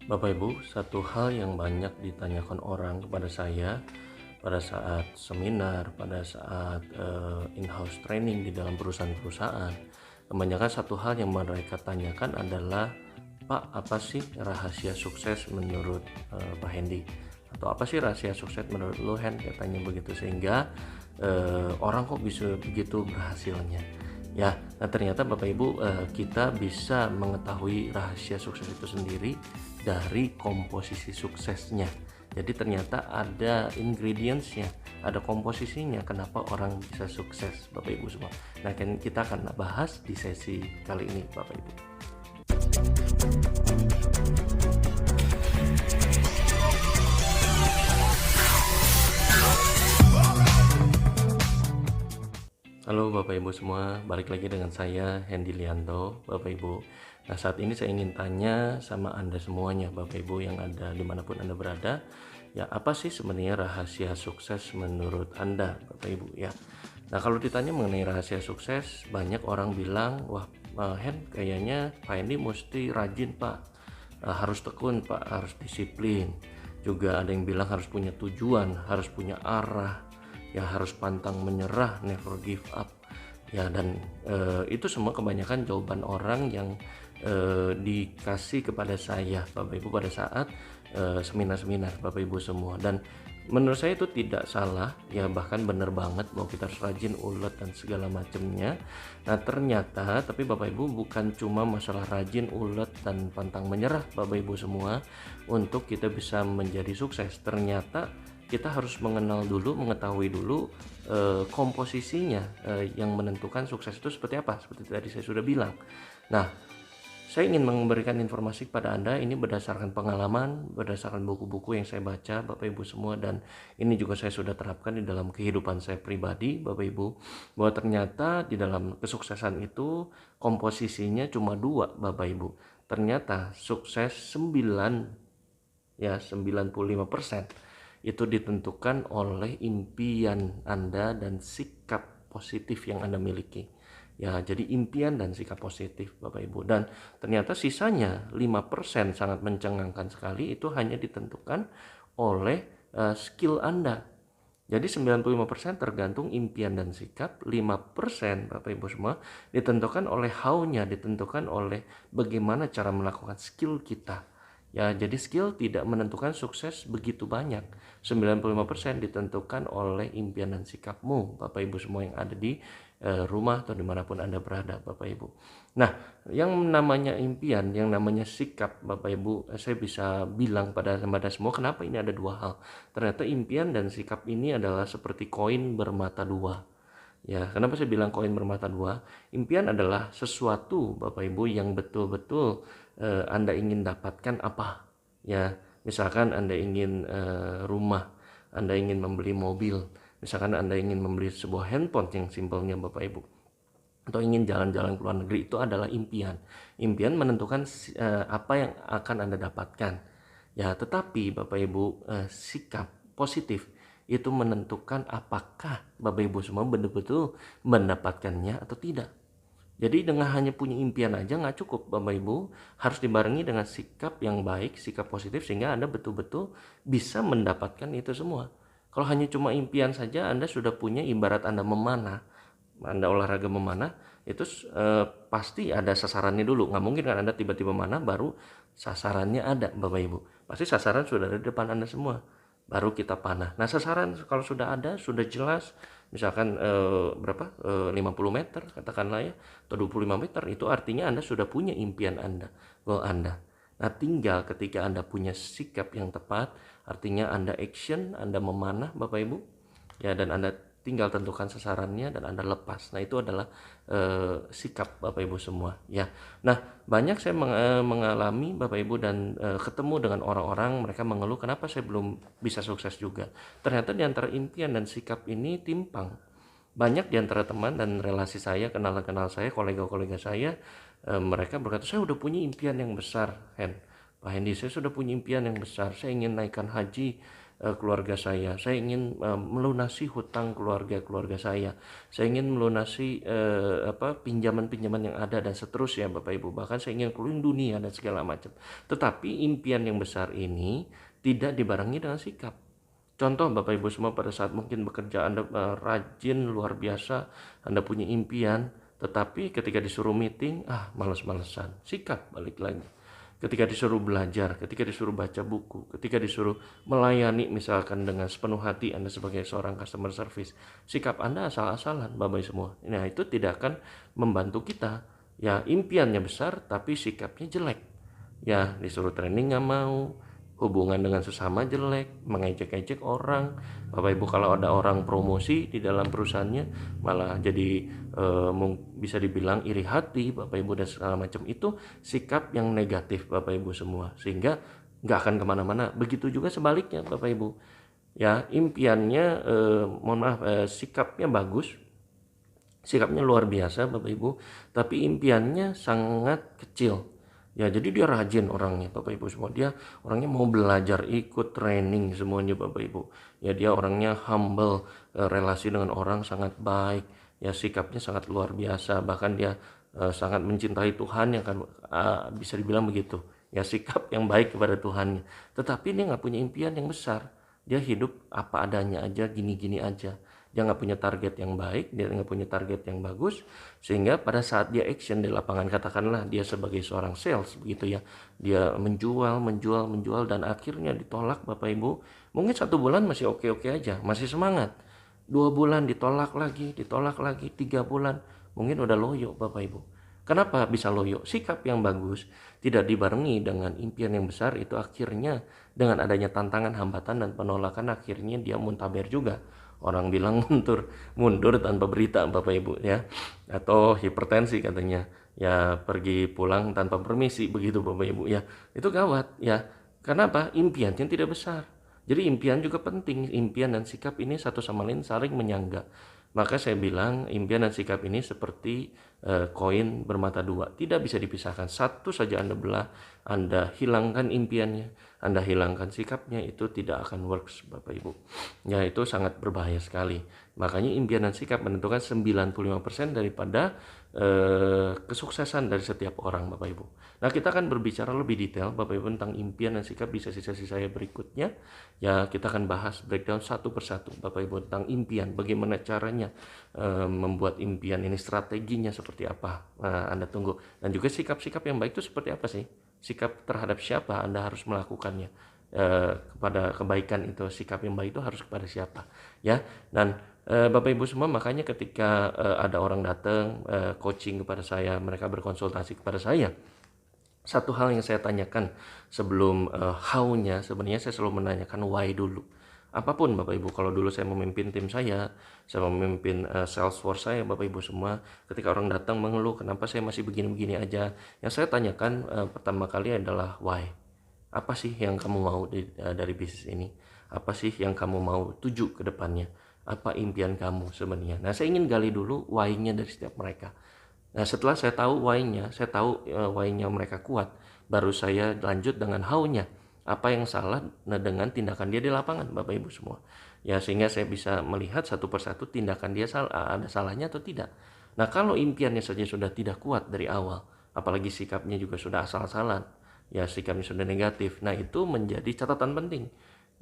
Bapak Ibu, satu hal yang banyak ditanyakan orang kepada saya pada saat seminar, pada saat in-house training di dalam perusahaan-perusahaan, kebanyakan satu hal yang mereka tanyakan adalah, Pak, apa sih rahasia sukses menurut Pak Hendy? Atau apa sih rahasia sukses menurut lo, Hen? Katanya begitu, sehingga orang kok bisa begitu berhasilnya. Ya, nah ternyata Bapak Ibu, kita bisa mengetahui rahasia sukses itu sendiri dari komposisi suksesnya. Jadi ternyata ada ingredientsnya, ada komposisinya kenapa orang bisa sukses, Bapak Ibu semua. Nah, kita akan bahas di sesi kali ini, Bapak Ibu. Halo Bapak Ibu semua, balik lagi dengan saya Hendy Lianto, Bapak Ibu. Nah, saat ini saya ingin tanya sama Anda semuanya, Bapak Ibu yang ada dimanapun Anda berada, ya apa sih sebenarnya rahasia sukses menurut Anda, Bapak Ibu ya? Nah, kalau ditanya mengenai rahasia sukses, banyak orang bilang, wah Hen, kayaknya Pak Hendy mesti rajin Pak, harus tekun Pak, harus disiplin. Juga ada yang bilang harus punya tujuan, harus punya arah, ya harus pantang menyerah, never give up. Ya, dan itu semua kebanyakan jawaban orang yang dikasih kepada saya, Bapak Ibu, pada saat seminar-seminar, Bapak Ibu semua. Dan menurut saya itu tidak salah, ya bahkan benar banget bahwa kita harus rajin, ulet dan segala macamnya. Nah ternyata, tapi Bapak Ibu, bukan cuma masalah rajin, ulet dan pantang menyerah, Bapak Ibu semua, untuk kita bisa menjadi sukses. Ternyata kita harus mengetahui dulu komposisinya yang menentukan sukses itu seperti apa, seperti tadi saya sudah bilang. Nah, saya ingin memberikan informasi kepada Anda ini berdasarkan pengalaman, berdasarkan buku-buku yang saya baca, Bapak Ibu semua, dan ini juga saya sudah terapkan di dalam kehidupan saya pribadi, Bapak Ibu, bahwa ternyata di dalam kesuksesan itu komposisinya cuma dua, Bapak Ibu. Ternyata sukses 95% itu ditentukan oleh impian Anda dan sikap positif yang Anda miliki. Ya, jadi impian dan sikap positif, Bapak Ibu. Dan ternyata sisanya 5% sangat mencengangkan sekali, itu hanya ditentukan oleh skill Anda. Jadi 95% tergantung impian dan sikap, 5% Bapak Ibu semua ditentukan oleh how-nya, ditentukan oleh bagaimana cara melakukan skill kita. Ya, jadi skill tidak menentukan sukses begitu banyak. 95% ditentukan oleh impian dan sikapmu, Bapak Ibu semua yang ada di rumah atau dimanapun Anda berada, Bapak Ibu. Nah, yang namanya impian, yang namanya sikap, Bapak Ibu, saya bisa bilang pada semua, kenapa ini ada dua hal. Ternyata impian dan sikap ini adalah seperti koin bermata dua. Ya, kenapa saya bilang koin bermata dua? Impian adalah sesuatu, Bapak Ibu, yang betul-betul Anda ingin dapatkan apa? Ya, misalkan Anda ingin rumah, Anda ingin membeli mobil, misalkan Anda ingin membeli sebuah handphone yang simpelnya, Bapak Ibu, atau ingin jalan-jalan ke luar negeri, itu adalah impian. Impian menentukan apa yang akan Anda dapatkan. Ya, tetapi Bapak Ibu, sikap positif itu menentukan apakah Bapak Ibu semua betul-betul mendapatkannya atau tidak. Jadi dengan hanya punya impian aja nggak cukup, Bapak Ibu, harus dibarengi dengan sikap yang baik, sikap positif, sehingga Anda betul-betul bisa mendapatkan itu semua. Kalau hanya cuma impian saja, Anda sudah punya, ibarat Anda memanah, Anda olahraga memanah, itu pasti ada sasarannya dulu. Nggak mungkin kan Anda tiba-tiba mana baru sasarannya ada, Bapak Ibu. Pasti sasaran sudah ada di depan Anda semua, baru kita panah. Nah, sasaran kalau sudah ada, sudah jelas, misalkan 50 meter katakanlah ya, atau 25 meter, itu artinya Anda sudah punya impian Anda, goal Anda. Nah, tinggal ketika Anda punya sikap yang tepat, artinya Anda action, Anda memanah, Bapak Ibu, ya, dan Anda tinggal tentukan sasarannya dan Anda lepas. Nah, itu adalah sikap Bapak Ibu semua, ya. Nah, banyak saya mengalami, Bapak Ibu, dan ketemu dengan orang-orang, mereka mengeluh kenapa saya belum bisa sukses juga. Ternyata di antara impian dan sikap ini timpang. Banyak di antara teman dan relasi saya, kenal-kenal saya, kolega-kolega saya, mereka berkata, saya udah punya impian yang besar, Pak Hendy, saya sudah punya impian yang besar, saya ingin naikkan haji keluarga saya ingin melunasi hutang keluarga saya ingin melunasi pinjaman-pinjaman yang ada dan seterusnya Bapak Ibu, bahkan saya ingin keliling dunia dan segala macam. Tetapi impian yang besar ini tidak dibarengi dengan sikap. Contoh Bapak Ibu semua, pada saat mungkin bekerja Anda rajin luar biasa, Anda punya impian, tetapi ketika disuruh meeting, males-malesan. Sikap balik lagi. Ketika disuruh belajar, ketika disuruh baca buku, ketika disuruh melayani misalkan dengan sepenuh hati Anda sebagai seorang customer service, sikap Anda asal-asalan Bapak Ibu semua. Nah, itu tidak akan membantu kita. Ya, impiannya besar tapi sikapnya jelek. Ya, disuruh training nggak mau, hubungan dengan sesama jelek, mengejek-ejek orang. Bapak Ibu, kalau ada orang promosi di dalam perusahaannya malah jadi bisa dibilang iri hati Bapak Ibu dan segala macam, itu sikap yang negatif Bapak Ibu semua, sehingga nggak akan kemana-mana. Begitu juga sebaliknya Bapak Ibu, ya impiannya sikapnya bagus, sikapnya luar biasa Bapak Ibu, tapi impiannya sangat kecil. Ya, jadi dia rajin orangnya Bapak Ibu semua. Dia orangnya mau belajar, ikut training semuanya Bapak Ibu. Ya, dia orangnya humble, relasi dengan orang sangat baik. Ya, sikapnya sangat luar biasa. Bahkan dia sangat mencintai Tuhan, yang kan bisa dibilang begitu. Ya, sikap yang baik kepada Tuhannya. Tetapi dia nggak punya impian yang besar. Dia hidup apa adanya aja, gini-gini aja. Dia nggak punya target yang baik, dia nggak punya target yang bagus, sehingga pada saat dia action di lapangan, katakanlah dia sebagai seorang sales begitu ya, dia menjual dan akhirnya ditolak Bapak Ibu. Mungkin 1 bulan masih oke-oke aja, masih semangat. 2 bulan ditolak lagi, 3 bulan mungkin udah loyo Bapak Ibu. Kenapa bisa loyo? Sikap yang bagus tidak dibarengi dengan impian yang besar, itu akhirnya dengan adanya tantangan, hambatan, dan penolakan, akhirnya dia muntaber juga. Orang bilang mundur tanpa berita Bapak Ibu ya, atau hipertensi katanya, ya pergi pulang tanpa permisi begitu Bapak Ibu ya. Itu gawat ya. Kenapa? Impiannya tidak besar. Jadi impian juga penting. Impian dan sikap ini satu sama lain saling menyangga. Maka saya bilang impian dan sikap ini seperti koin bermata dua, tidak bisa dipisahkan. Satu saja Anda belah, Anda hilangkan impiannya, Anda hilangkan sikapnya, itu tidak akan works Bapak Ibu. Ya, itu sangat berbahaya sekali. Makanya impian dan sikap menentukan 95% daripada kesuksesan dari setiap orang Bapak Ibu. Nah, kita akan berbicara lebih detail Bapak Ibu tentang impian dan sikap di sesi-sesi saya berikutnya. Ya, kita akan bahas breakdown satu persatu Bapak Ibu tentang impian, bagaimana caranya membuat impian ini, strateginya seperti apa. Anda tunggu. Dan juga sikap-sikap yang baik itu seperti apa sih? Sikap terhadap siapa Anda harus melakukannya? Kepada kebaikan itu, sikap yang baik itu harus kepada siapa ya. Dan Bapak Ibu semua, makanya ketika ada orang datang coaching kepada saya, mereka berkonsultasi kepada saya, satu hal yang saya tanyakan sebelum how-nya, sebenarnya saya selalu menanyakan why dulu. Apapun Bapak Ibu, kalau dulu saya memimpin tim saya memimpin sales force saya Bapak Ibu semua, ketika orang datang mengeluh kenapa saya masih begini-begini aja, yang saya tanyakan pertama kali adalah why. Apa sih yang kamu mau dari bisnis ini? Apa sih yang kamu mau tuju ke depannya? Apa impian kamu sebenarnya? Nah, saya ingin gali dulu why-nya dari setiap mereka. Nah, setelah saya tahu why-nya, saya tahu why-nya mereka kuat, baru saya lanjut dengan how-nya. Apa yang salah dengan tindakan dia di lapangan, Bapak Ibu semua. Ya, sehingga saya bisa melihat satu persatu tindakan dia ada salahnya atau tidak. Nah, kalau impiannya saja sudah tidak kuat dari awal, apalagi sikapnya juga sudah asal-asalan, ya sikapnya sudah negatif. Nah, itu menjadi catatan penting.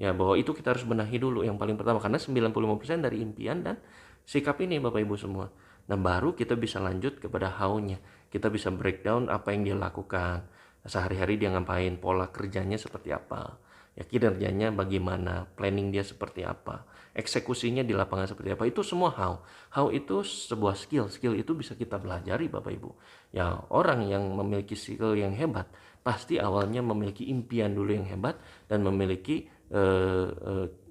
Ya, bahwa itu kita harus benahi dulu yang paling pertama, karena 95% dari impian dan sikap ini Bapak Ibu semua. Nah, baru kita bisa lanjut kepada how-nya. Kita bisa breakdown apa yang dia lakukan. Sehari-hari dia ngapain, pola kerjanya seperti apa, ya kinerjanya bagaimana, planning dia seperti apa, eksekusinya di lapangan seperti apa. Itu semua how. How itu sebuah skill itu bisa kita pelajari Bapak Ibu. Ya, orang yang memiliki skill yang hebat pasti awalnya memiliki impian dulu yang hebat dan memiliki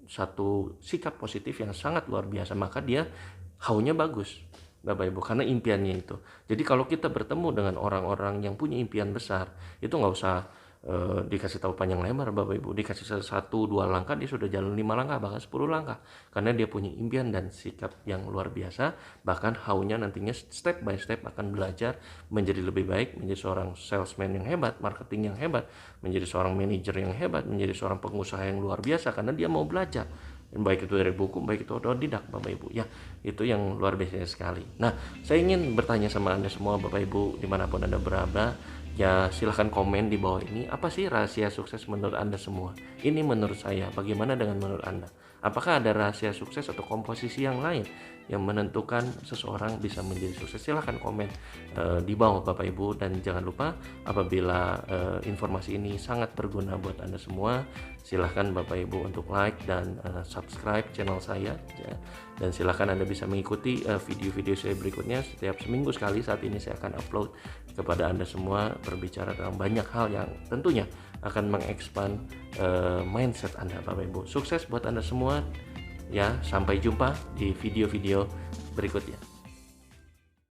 satu sikap positif yang sangat luar biasa. Maka dia how-nya bagus Bapak Ibu, karena impiannya itu. Jadi kalau kita bertemu dengan orang-orang yang punya impian besar, itu nggak usah dikasih tahu panjang lebar Bapak Ibu, dikasih 1-2 langkah dia sudah jalan 5 langkah bahkan 10 langkah, karena dia punya impian dan sikap yang luar biasa. Bahkan haunya nantinya step by step akan belajar menjadi lebih baik, menjadi seorang salesman yang hebat, marketing yang hebat, menjadi seorang manajer yang hebat, menjadi seorang pengusaha yang luar biasa, karena dia mau belajar. Baik itu dari buku, baik itu otodidak Bapak Ibu ya, itu yang luar biasa sekali. Nah, saya ingin bertanya sama Anda semua Bapak Ibu dimanapun Anda berada, ya silahkan komen di bawah ini, apa sih rahasia sukses menurut Anda semua? Ini menurut saya, bagaimana dengan menurut Anda? Apakah ada rahasia sukses atau komposisi yang lain yang menentukan seseorang bisa menjadi sukses? Silahkan komen di bawah Bapak Ibu, dan jangan lupa apabila informasi ini sangat berguna buat Anda semua, silahkan Bapak Ibu untuk like dan subscribe channel saya ya. Dan silahkan Anda bisa mengikuti video-video saya berikutnya setiap seminggu sekali. Saat ini saya akan upload kepada Anda semua, berbicara tentang banyak hal yang tentunya akan mengekspand mindset Anda Bapak Ibu. Sukses buat Anda semua ya, sampai jumpa di video-video berikutnya.